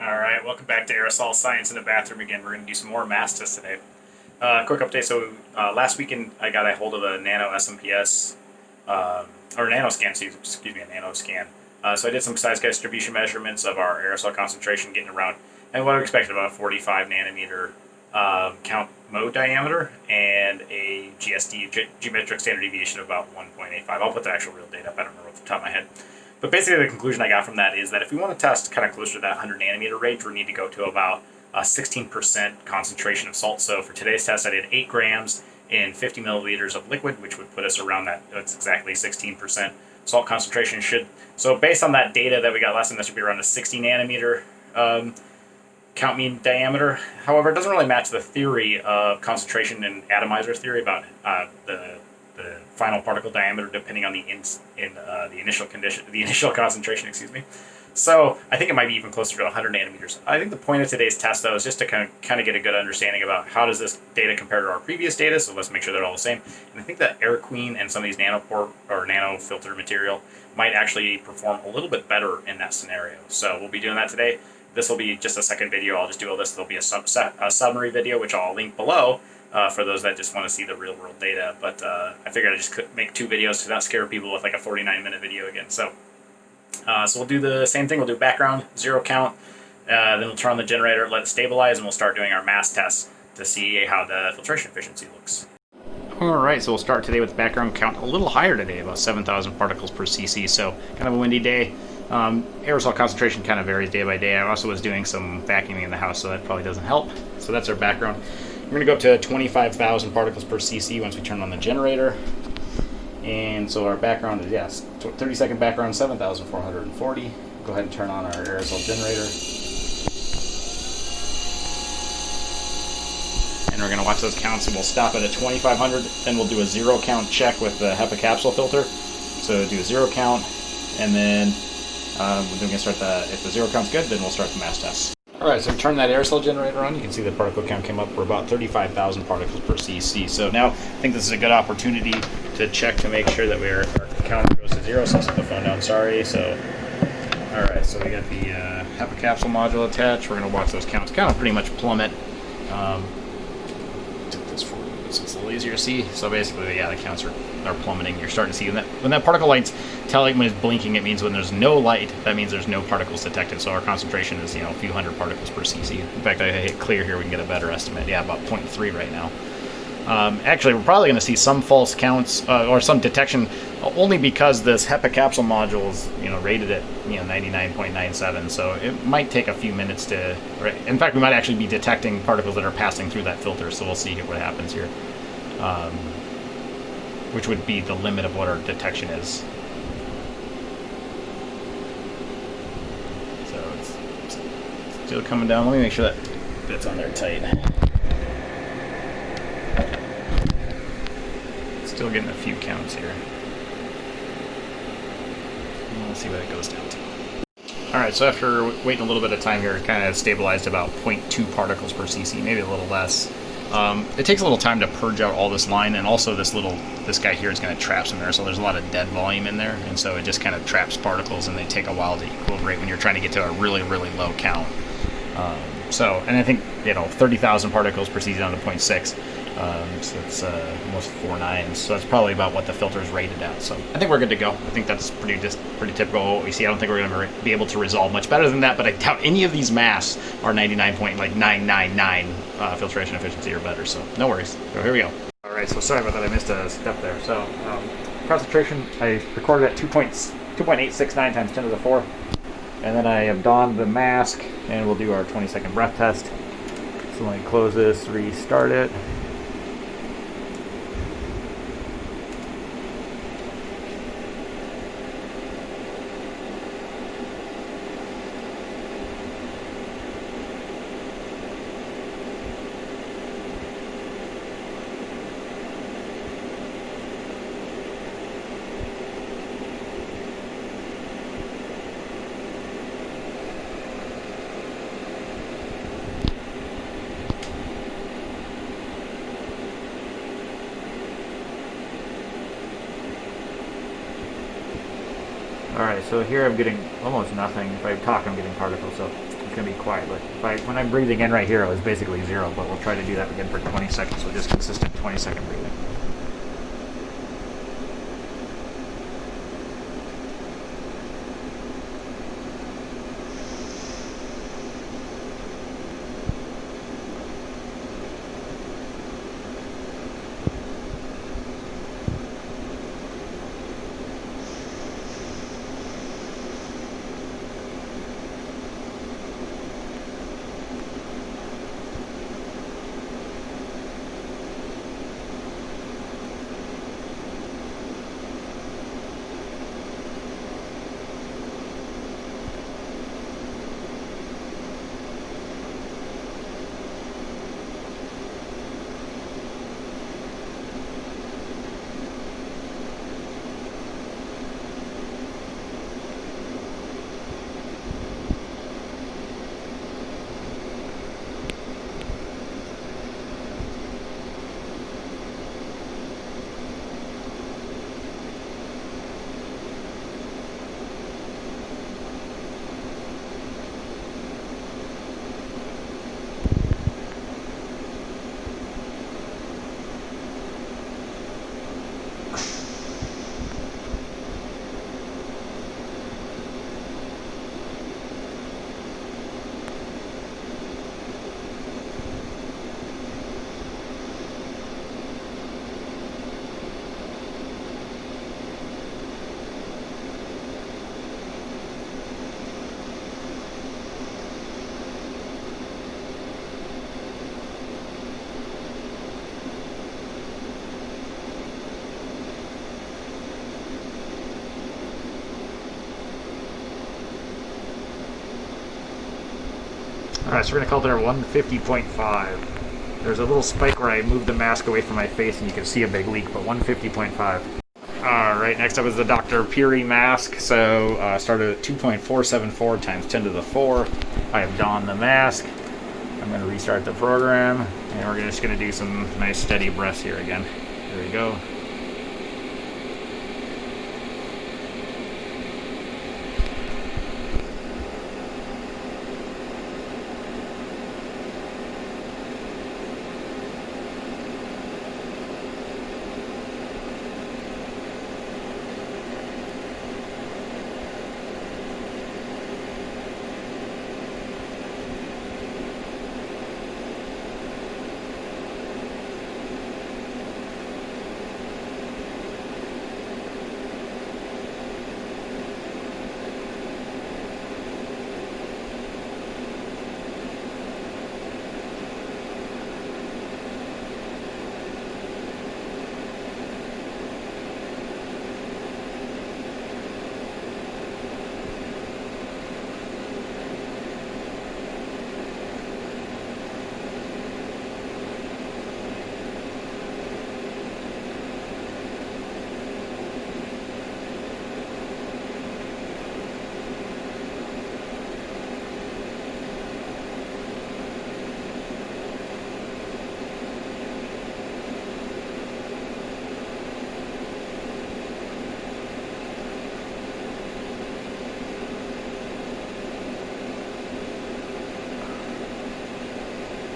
Alright, welcome back to Aerosol Science in the Bathroom again. We're going to do some more mass tests today. Quick update, so last weekend I got a hold of a nano SMPS, or nanoscan, excuse me, a nanoscan. So I did some size distribution measurements of our aerosol concentration getting around, and what I expected, about a 45 nanometer count mode diameter, and a GSD, geometric standard deviation of about 1.85. I'll put the actual real data up, I don't remember off the top of my head. But basically the conclusion I got from that is that if we want to test kind of closer to that 100 nanometer range, we need to go to about 16% concentration of salt. So for today's test, I did 8 grams in 50 milliliters of liquid, which would put us around that. That's exactly 16% salt concentration. So based on that data that we got last time, that should be around a 60 nanometer count mean diameter. However, it doesn't really match the theory of concentration and atomizer theory about the final particle diameter depending on the initial condition, the initial concentration, excuse me. So I think it might be even closer to 100 nanometers. I think the point of today's test, though, is just to kind of get a good understanding about how does this data compare to our previous data. So let's make sure they're all the same. And I think that Air Queen and some of these nanopore or nano filter material might actually perform a little bit better in that scenario. So we'll be doing that today. This will be just a second video. I'll just do all this. There'll be a summary video, which I'll link below. For those that just want to see the real-world data, but I figured I just could make 2 videos to not scare people with like a 49-minute video again. So we'll do the same thing. We'll do background, 0 count, then we'll turn on the generator, let it stabilize, and we'll start doing our mass tests to see how the filtration efficiency looks. Alright, so we'll start today with background count a little higher today, about 7,000 particles per cc, so kind of a windy day. Aerosol concentration kind of varies day by day. I also was doing some vacuuming in the house, so that probably doesn't help. So that's our background. We're going to go up to 25,000 particles per cc once we turn on the generator. And so our background is, yes, 30-second background, 7,440. Go ahead and turn on our aerosol generator. And we're going to watch those counts, and we'll stop it at 2,500. Then we'll do a 0 count check with the HEPA capsule filter. So do a 0 count, and then we're going to start if the 0 count's good, then we'll start the mass test. Alright, so turn that aerosol generator on. You can see the particle count came up for about 35,000 particles per cc. So now I think this is a good opportunity to check to make sure that our counter goes to 0. So I'll set the phone down, sorry. So, alright, so we got the HEPA capsule module attached. We're going to watch those counts kind of pretty much plummet. Took this forward so it's a little easier to see. So basically, yeah, the counts are plummeting. You're starting to see when that particle light's telling when it's blinking, it means when there's no light, that means there's no particles detected. So our concentration is, a few hundred particles per cc. In fact, I hit clear here, we can get a better estimate. Yeah, about 0.3 right now. Actually, we're probably going to see some false counts or some detection, only because this HEPA capsule module is, rated at 99.97. So it might take a few minutes to. In fact, we might actually be detecting particles that are passing through that filter. So we'll see what happens here. Which would be the limit of what our detection is. So it's still coming down. Let me make sure that fits on there tight. Still getting a few counts here. Let's see what it goes down to. Alright, so after waiting a little bit of time here, it kind of stabilized about 0.2 particles per cc, maybe a little less. It takes a little time to purge out all this line, and also this guy here is going to trap some air, so there's a lot of dead volume in there, and so it just kind of traps particles, and they take a while to equilibrate when you're trying to get to a really, really low count. And I think, 30,000 particles per cc down to 0.6, so it's almost 4 nines, so that's probably about what the filter is rated at. So I think we're good to go. I think that's pretty typical of what we see. I don't think we're going to be able to resolve much better than that, but I doubt any of these masks are 99.999 filtration efficiency or better, so no worries. So here we go. Alright, so sorry about that, I missed a step there. So concentration, I recorded at 2.869 times 10 to the 4, and then I have donned the mask, and we'll do our 20-second breath test. So let me close this, restart it. Alright, so here I'm getting almost nothing. If I talk, I'm getting particles, so going to be quiet. Look, when I'm breathing in right here, it was basically 0, but we'll try to do that again for 20 seconds, so just consistent 20-second breathing. Alright, so we're going to call there 150.5. There's a little spike where I moved the mask away from my face and you can see a big leak, but 150.5. Alright, next up is the Dr. Puri mask. So started at 2.474 times 10 to the 4. I have donned the mask. I'm going to restart the program, and we're just going to do some nice steady breaths here again. There we go.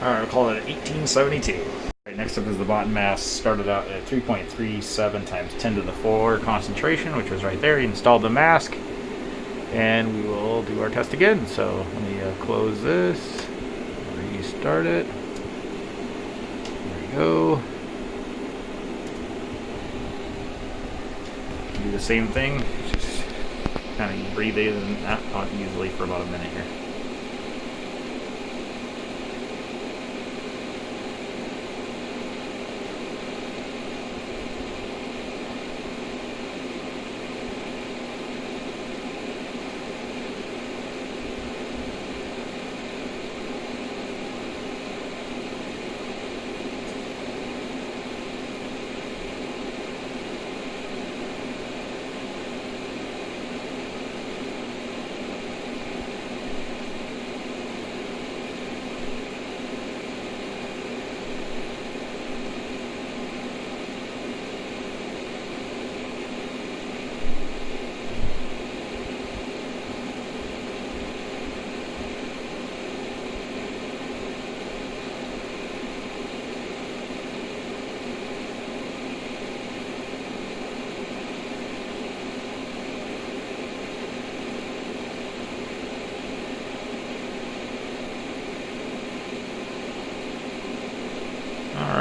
Alright, we'll call it 1872. Right, next up is the bottom mass. Started out at 3.37 times 10 to the 4 concentration, which was right there. You installed the mask, and we will do our test again. So let me close this, restart it. There we go. Do the same thing. Just kind of breathe in and out easily for about a minute here.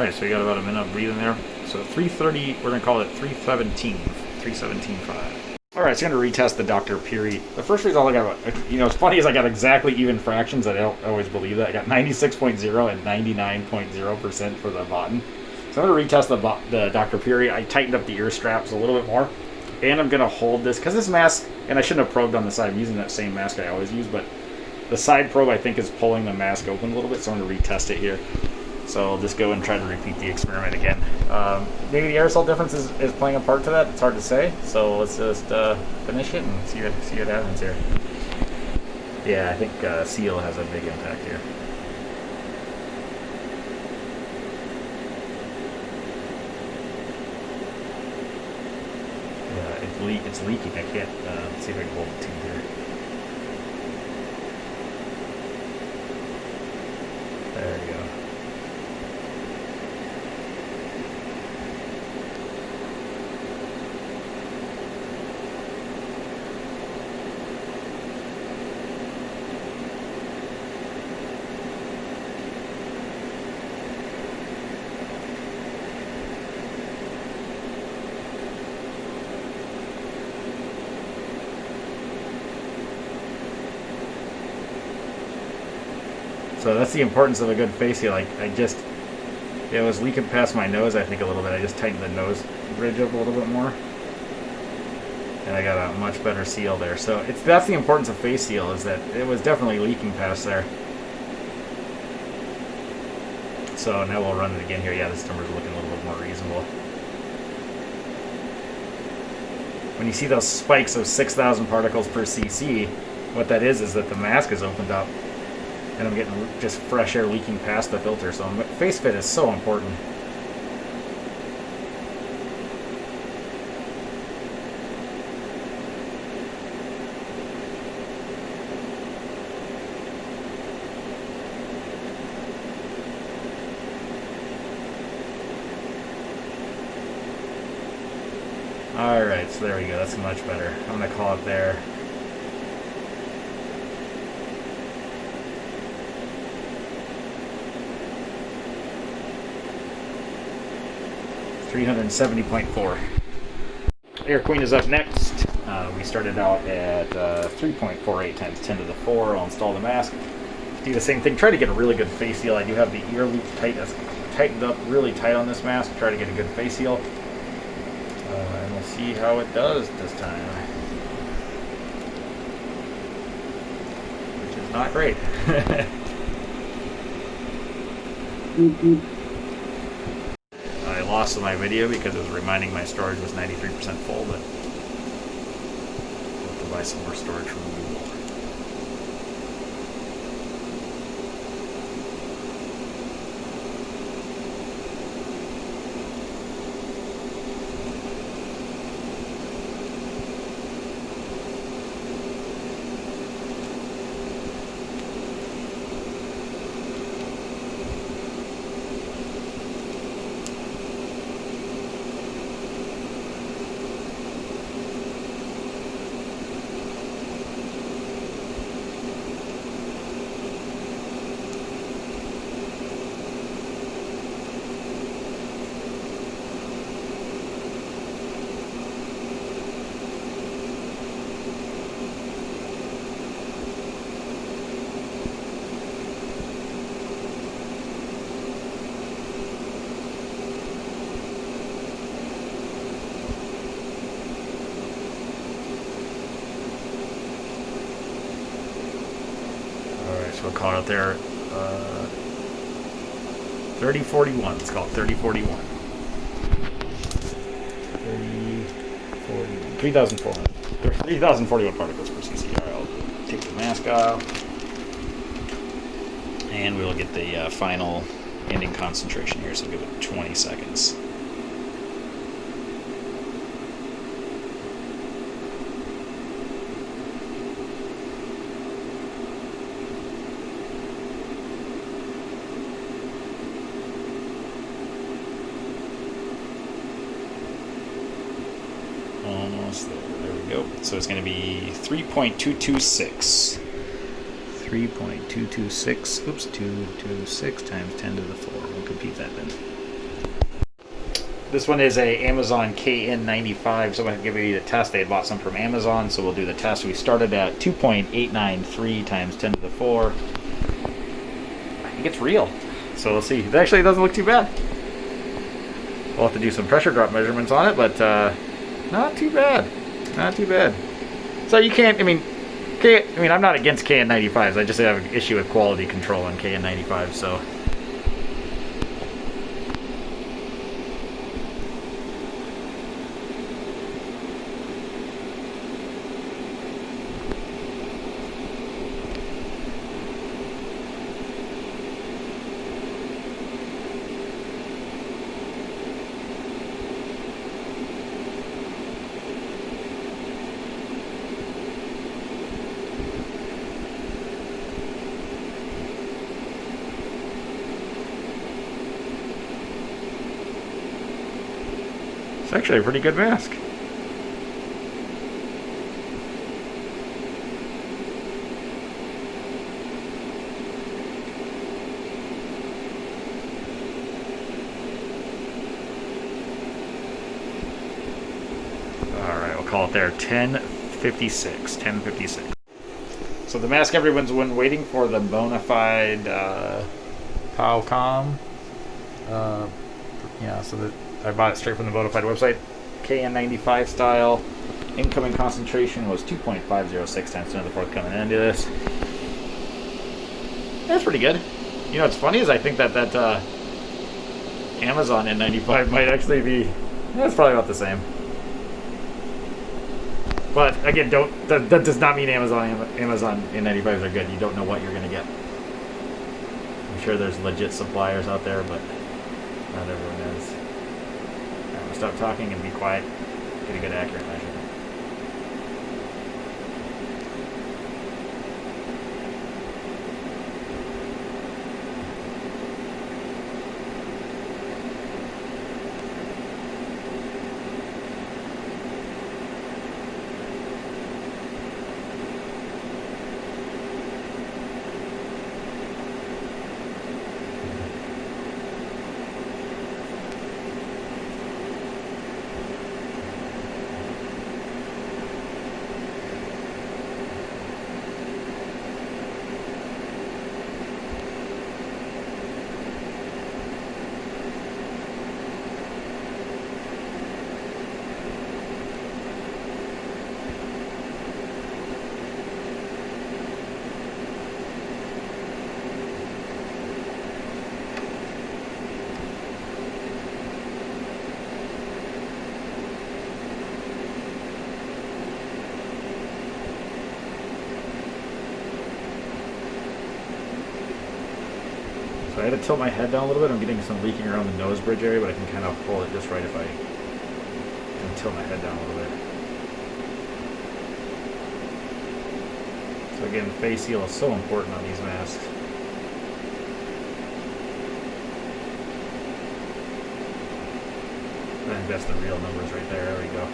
Alright, so we got about a minute of breathing there. So 330, we're going to call it 317, 317.5. Alright, so I'm going to retest the Dr. Piri. The first result I got, it's funny is I got exactly even fractions. I don't always believe that. I got 96.0 and 99.0% for the button. So I'm going to retest the Dr. Piri. I tightened up the ear straps a little bit more. And I'm going to hold this, because this mask, and I shouldn't have probed on the side. I'm using that same mask I always use, but the side probe I think is pulling the mask open a little bit, so I'm going to retest it here. So I'll just go and try to repeat the experiment again. Maybe the aerosol difference is playing a part to that. It's hard to say. So let's just finish it and see what happens here. Yeah, I think seal has a big impact here. Yeah, it's leaking. I can't see if I can hold the tube here. There we go. So that's the importance of a good face seal. It was leaking past my nose, I think, a little bit. I just tightened the nose bridge up a little bit more. And I got a much better seal there. So that's the importance of face seal, is that it was definitely leaking past there. So now we'll run it again here. Yeah, this number's looking a little bit more reasonable. When you see those spikes of 6,000 particles per cc, what that is that the mask is opened up. And I'm getting just fresh air leaking past the filter. So face fit is so important. Alright, so there we go. That's much better. I'm going to call it there. $370.4. Air Queen is up next. We started out at 3.48 times 10 to the 4. I'll install the mask. Do the same thing. Try to get a really good face seal. I do have the ear loop tightened up really tight on this mask. Try to get a good face seal. And we'll see how it does this time. Which is not great. I lost my video because it was reminding my storage was 93% full, but I'll have to buy some more storage from Google. We'll call it there 3041. Let's call it 3041. 3,041 particles per cc. Alright, I'll take the mask off. And we'll get the final ending concentration here, so give it 20 seconds. Almost there. There we go. So it's going to be 3.226. 3.226. Oops, 226 times 10 to the 4. We'll compute that then. This one is a Amazon KN95. Someone had given me the test. They had bought some from Amazon, so we'll do the test. We started at 2.893 times 10 to the 4. I think it's real. So we'll see. It actually doesn't look too bad. We'll have to do some pressure drop measurements on it, but not too bad. Not too bad. So you can't, I mean, I'm not against KN95s. I just have an issue with quality control on KN95, so. It's actually a pretty good mask. Alright, we'll call it there. 1056. 1056. So the mask everyone's been waiting for, the Bonafide Powecom. Yeah, so that I bought it straight from the Bonafide website. KN95 style. Incoming concentration was 2.506 times 10 to the 4th coming into this. That's pretty good. You know what's funny is I think that Amazon N95 might actually be, it's probably about the same. But again, that does not mean Amazon N95s are good. You don't know what you're going to get. I'm sure there's legit suppliers out there, but not everyone is. I'm going to stop talking and be quiet. Get a good accurate measurement. So I had to tilt my head down a little bit. I'm getting some leaking around the nose bridge area, but I can kind of hold it just right if I can tilt my head down a little bit. So again, the face seal is so important on these masks. I think that's the real numbers right there. There we go.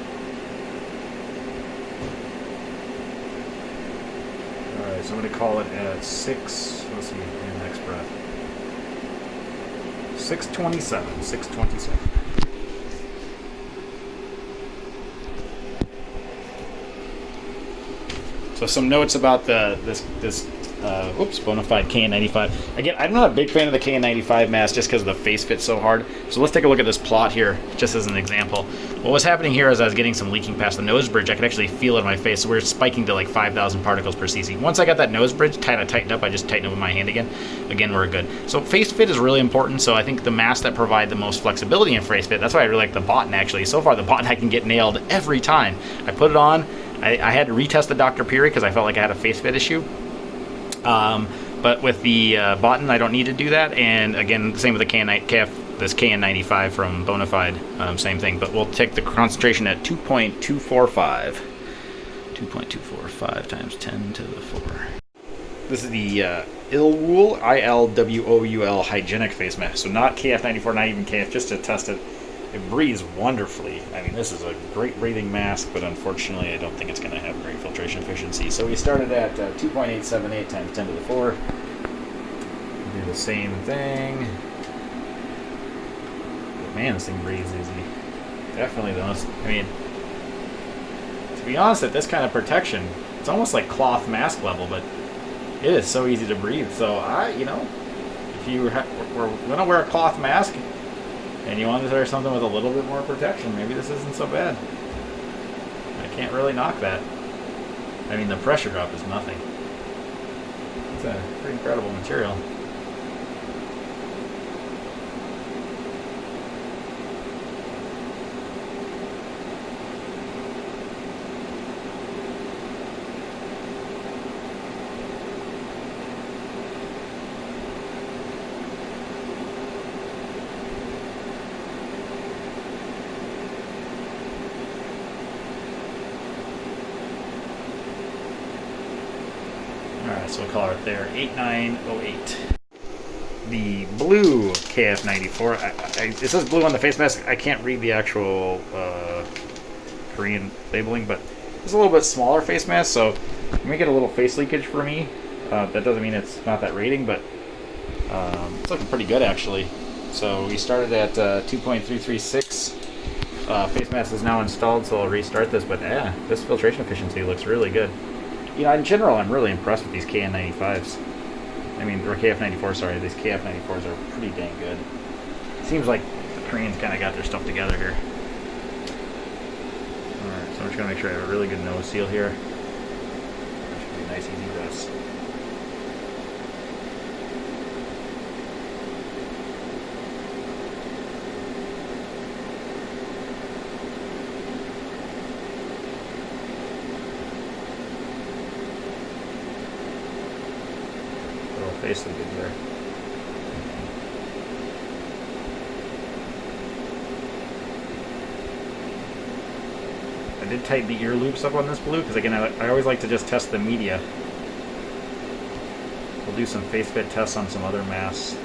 Alright, so I'm going to call it at 6. Let's see, in the next breath. 627. 627. So some notes about this Bonafide KN95. Again, I'm not a big fan of the KN95 mask just because the face fits so hard. So let's take a look at this plot here, just as an example. What was happening here is I was getting some leaking past the nose bridge. I could actually feel it in my face. So we were spiking to like 5,000 particles per cc. Once I got that nose bridge kind of tightened up, I just tightened it with my hand again. Again, we're good. So face fit is really important. So I think the masks that provide the most flexibility in face fit, that's why I really like the Botan actually. So far, the Botan I can get nailed every time. I put it on. I had to retest the Dr. Peary because I felt like I had a face fit issue. But with the Botan, I don't need to do that. And again, same with the this KN95 from Bonafide, same thing. But we'll take the concentration at 2.245. 2.245 times 10 to the 4. This is the Ilwool, ILWOUL hygienic face mask. So not KF94, not even KF, just to test it. It breathes wonderfully. I mean, this is a great breathing mask, but unfortunately, I don't think it's going to have great filtration efficiency. So we started at 2.878 times 10 to the 4. Do the same thing. Man, this thing breathes easy. Definitely the most, I mean, to be honest, at this kind of protection, it's almost like cloth mask level, but it is so easy to breathe. So if you were going to wear a cloth mask and you wanted to wear something with a little bit more protection, maybe this isn't so bad. I can't really knock that. I mean, the pressure drop is nothing. It's a pretty incredible material. Alright, so we'll call it there 8908. The blue KF94. It says blue on the face mask. I can't read the actual Korean labeling, but it's a little bit smaller face mask, so you may get a little face leakage for me. That doesn't mean it's not that rating, but it's looking pretty good actually. So we started at 2.336. Face mask is now installed, so I'll restart this, but yeah, this filtration efficiency looks really good. In general, I'm really impressed with these KN95s. I mean, or KF94, sorry. These KF94s are pretty dang good. Seems like the Koreans kind of got their stuff together here. Alright, so I'm just going to make sure I have a really good nose seal here. That should be a nice, easy rest. Face leakage there. I did tighten the ear loops up on this blue because again I always like to just test the media. We'll do some face fit tests on some other masks.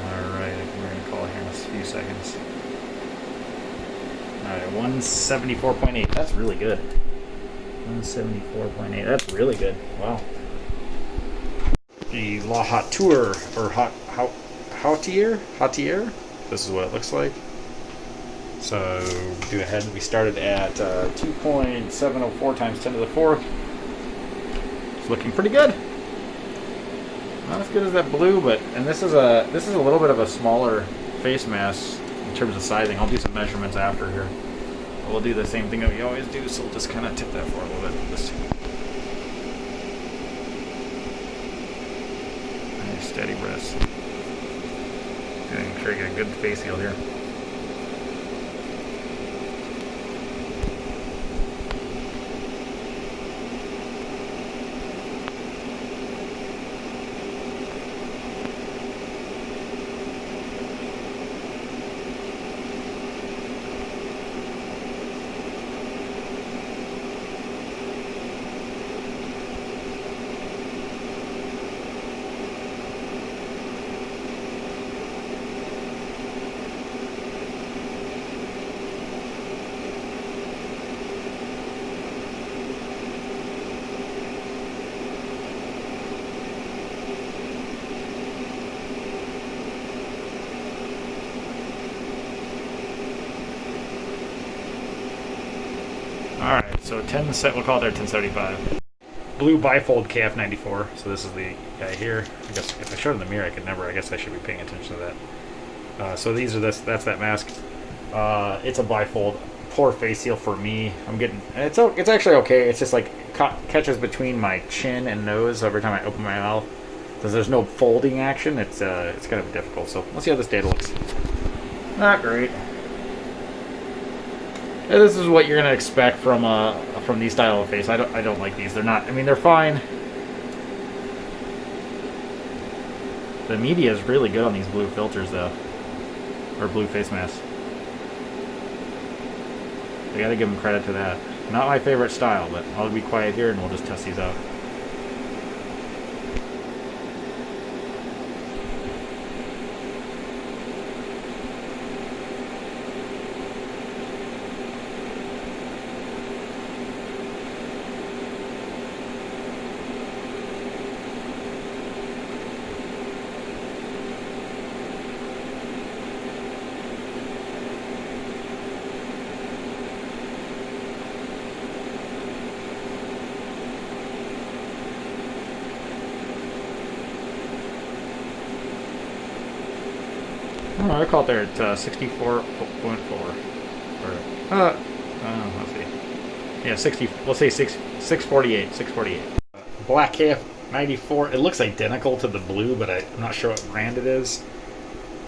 Alright, we're going to call here in a few seconds. Alright, 174.8. That's really good. 174.8. That's really good. Wow. The La Hauteur, or Hautier? This is what it looks like. So, do ahead. We started at 2.704 times 10 to the 4th. It's looking pretty good. Not as good as that blue, but this is a little bit of a smaller face mask. In terms of sizing, I'll do some measurements after here. But we'll do the same thing that we always do, so we'll just kind of tip that forward a little bit. Nice steady breaths. Make sure you get a good face heel here. Alright, so 10 set, we'll call it there 1075. Blue bifold KF94. So this is the guy here. I guess if I showed it in the mirror, I guess I should be paying attention to that. So these are that's that mask. It's a bifold. Poor face seal for me. It's actually okay. It's just like catches between my chin and nose every time I open my mouth. Because there's no folding action. It's kind of difficult. So let's see how this data looks. Not great. Yeah, this is what you're gonna expect from these style of face. I don't like these. They're not. I mean, they're fine. The media is really good on these blue filters, though, or blue face masks. I gotta give them credit to that. Not my favorite style, but I'll be quiet here and we'll just test these out. Oh, I call it there at 64.4. Let's see. Yeah, 60. We'll say 648. 648. Black KF94. It looks identical to the blue, but I'm not sure what brand it is.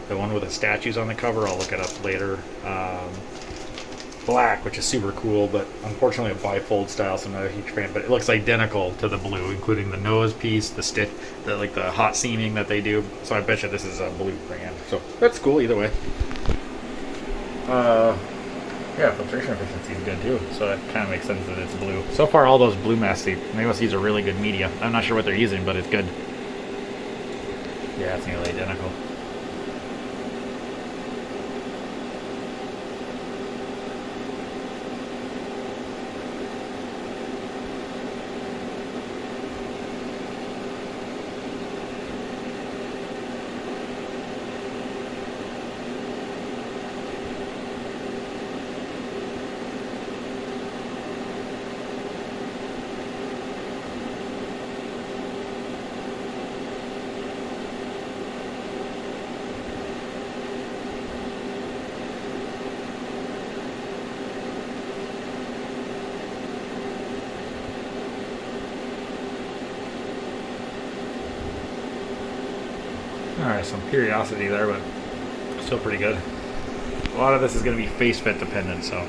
The one with the statues on the cover. I'll look it up later. Black, which is super cool, but unfortunately a bifold style, so I'm not a huge fan. But it looks identical to the blue, including the nose piece, the stitch, the hot seaming that they do. So I bet you this is a blue brand. So that's cool either way. Yeah, filtration efficiency is good too, so that kind of makes sense that it's blue. So far, all those blue masks, they must use a really good media. I'm not sure what they're using, but it's good. Yeah, it's nearly identical. Alright, some periodicity there, but still pretty good. A lot of this is going to be face fit dependent, so.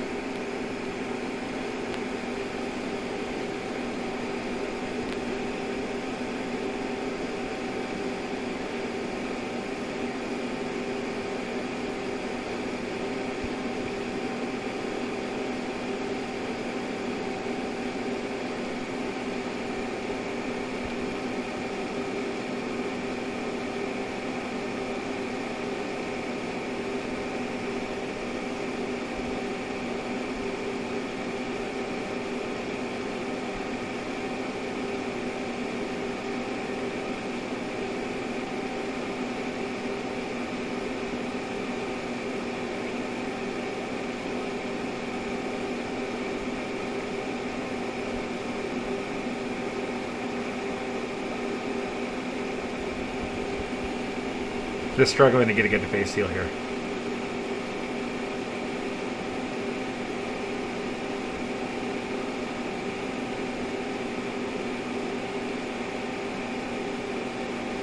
Just struggling to get a good face seal here.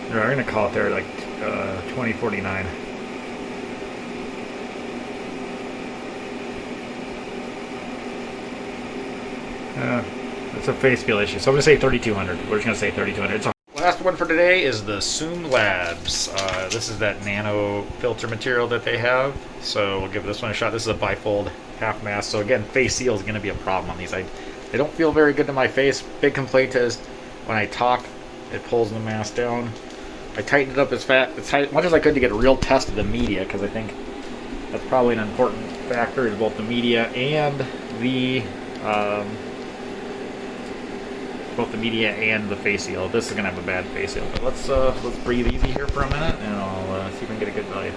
We're going to call it there like 2049. It's a face feel issue, so I'm going to say 3200. We're just going to say 3200. It's a last one for today is the Soom Labs. This is that nano filter material that they have, so we'll give this one a shot. This is a bifold half mask, so again, face seal is going to be a problem on these. They don't feel very good to my face. Big complaint is when I talk, it pulls the mask down. I tightened it up as much as I could to get a real test of the media, because I think that's probably an important factor, is both the media and the face seal. This is gonna have a bad face seal, but let's breathe easy here for a minute, and I'll see if we can get a good value.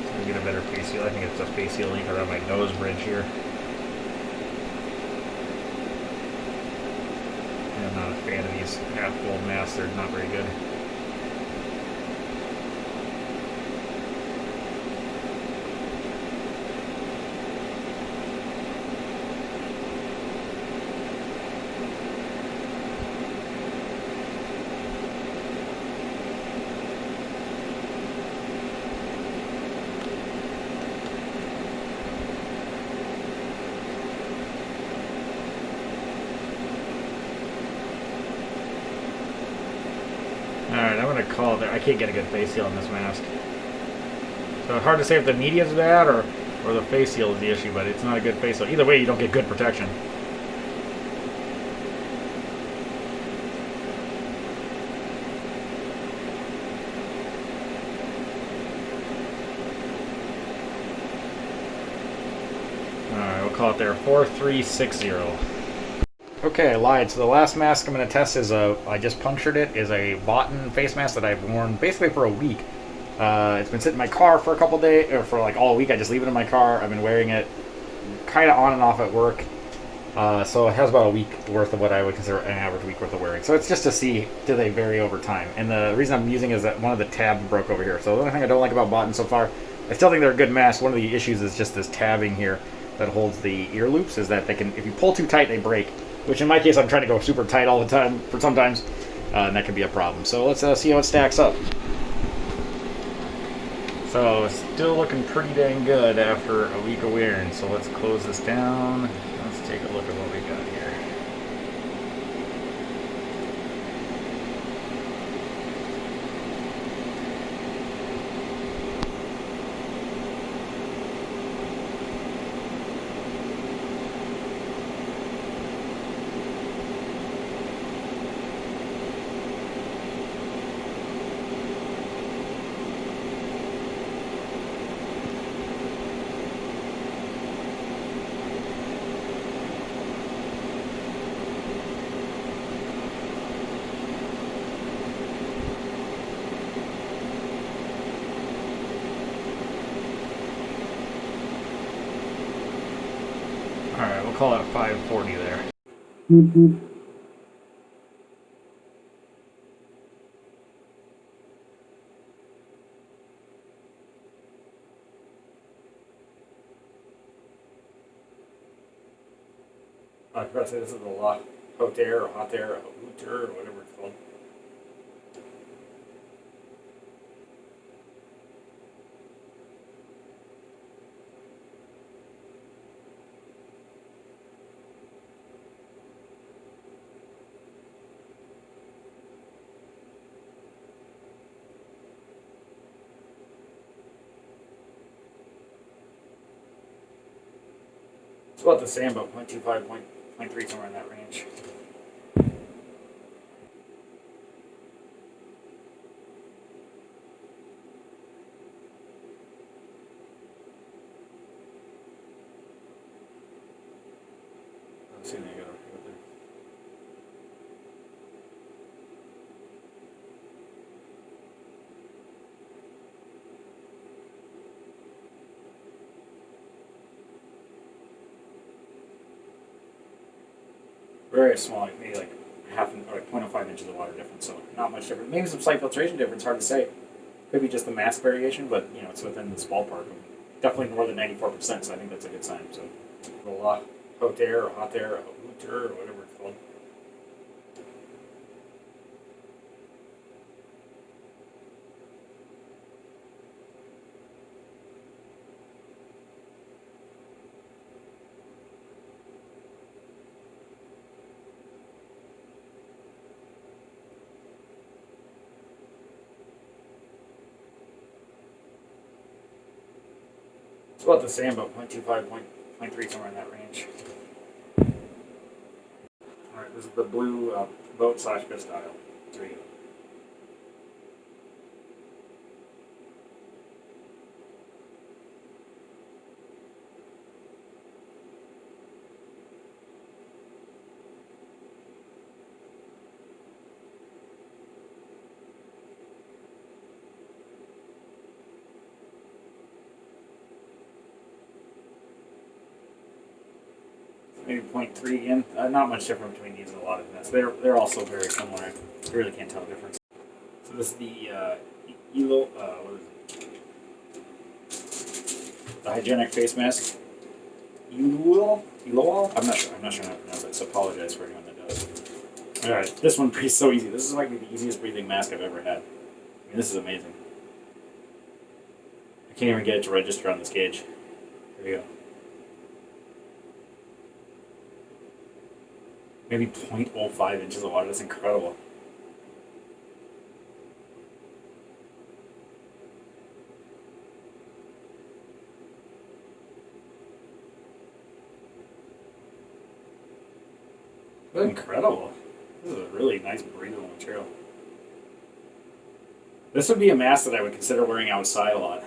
So we get a better face seal. I think it's a face sealing around my nose bridge here. I'm not a fan of these half-fold masks. They're not very good. Alright, I'm going to call it. I can't get a good face seal on this mask. So it's hard to say if the media is bad or the face seal is the issue, but it's not a good face seal. Either way, you don't get good protection. Alright, we'll call it there 4360. Okay, I lied. So the last mask I'm going to test is I just punctured it, is a Botan face mask that I've worn basically for a week. It's been sitting in my car for a couple days, or for like all week. I just leave it in my car. I've been wearing it kind of on and off at work. So it has about a week worth of what I would consider an average week worth of wearing. So it's just to see, do they vary over time. And the reason I'm using it is that one of the tabs broke over here. So the only thing I don't like about Botan so far, I still think they're a good mask. One of the issues is just this tabbing here that holds the ear loops, is that they can, if you pull too tight, they break. Which in my case, I'm trying to go super tight all the time for sometimes, and that can be a problem. So let's see how it stacks up. So still looking pretty dang good after a week of wearing. So let's close this down. Let's take a look at what we got here. Alright, we'll call it 540 there. I forgot to say this is a lot hot air or hot air or hooter or whatever it's called. It's about the same, about 0.25, 0.3, somewhere in that range. Let's see, I got it there. Very small, like maybe like half or like 0.05 inches of water difference, so not much difference. Maybe some slight filtration difference, hard to say. Could be just the mask variation, but you know, it's within this ballpark. Definitely more than 94%, so I think that's a good sign. So a lot hot air or hooter or whatever it's called. It's about the same, about 0.25, 0.3, somewhere in that range. Alright, this is the blue boat / fist dial. There you go. Maybe 0.3 again. Not much different between these and a lot of this. They're also very similar. I really can't tell the difference. So this is the Elo. What is it? The hygienic face mask. Eloal. I'm not sure. I'm not sure how to pronounce it. So apologize for anyone that does. All right, this one breathes so easy. This is like the easiest breathing mask I've ever had. I mean, this is amazing. I can't even get it to register on this gauge. There you go. Maybe 0.05 inches of water. That's incredible. That's incredible. This is a really nice breathable material. This would be a mask that I would consider wearing outside a lot.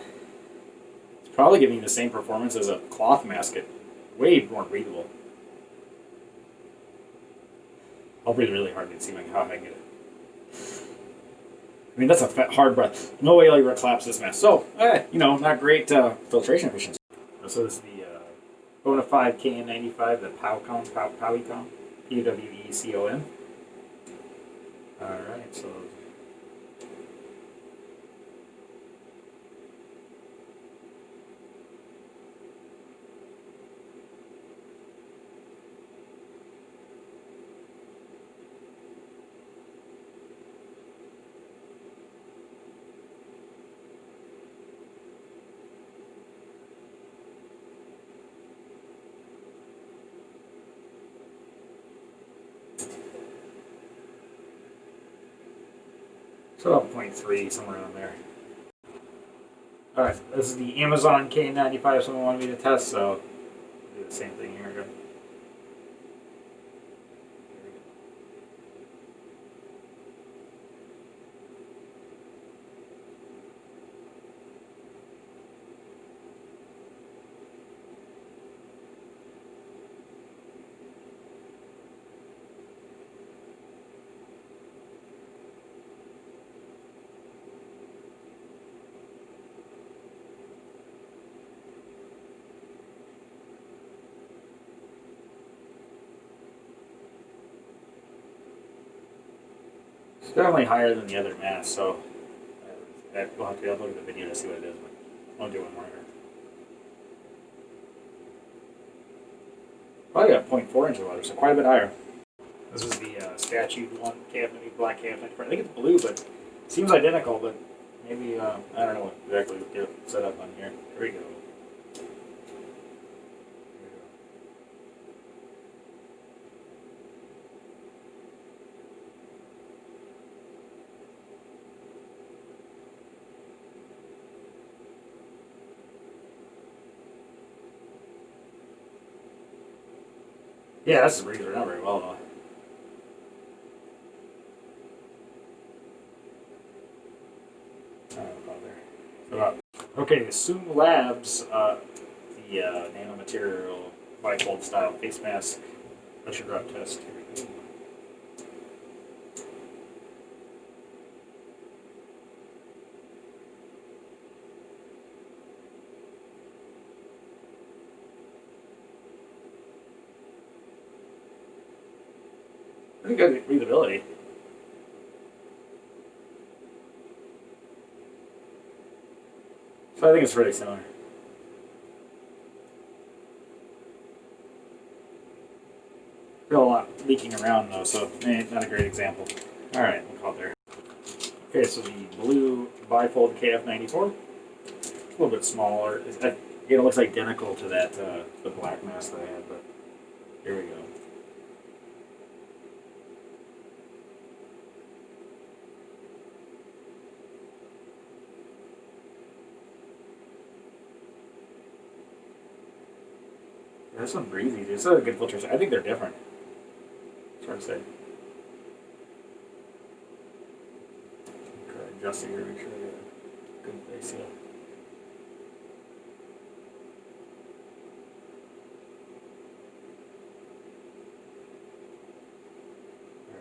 It's probably giving the same performance as a cloth mask. It's way more breathable. I'll breathe really hard and see how I get it. I mean, that's a hard breath. No way I'll ever collapse this mess. So, not great filtration efficiency. So this is the Bona5 KN95, the Powecom, P-W-E-C-O-M. Alright, so... So about 0.3, somewhere around there. Alright, this is the Amazon KN95 someone wanted me to test, so I'll do the same thing here. It's definitely higher than the other mass, so we'll have to look at the video to see what it is, but I'll do one more here. Probably got 0.4 inches of water, so quite a bit higher. This is the statued one, KF94, black KF94. I think it's blue, but it seems identical, but maybe, I don't know what exactly we'll get set up on here. Here we go. Yeah, this is reading it out very well, though. Okay, the Soom Labs, the nanomaterial bifold style face mask pressure drop test. Here we go. Pretty good readability. So I think it's really similar. Feel a lot leaking around though, so not a great example. Alright, we'll call it there. Okay, so the blue bifold KF94. A little bit smaller. It looks identical to that the black mask that I had, but here we go. This one breathes easy. It's a good filtration. I think they're different. It's hard to say. Adjust it here, make sure I get a good place here. There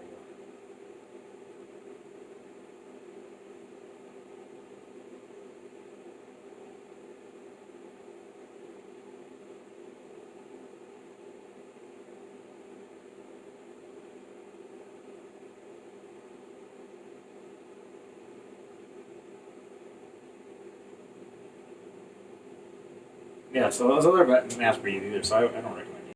we go. Yeah, so those other masks breathe either, so I don't recommend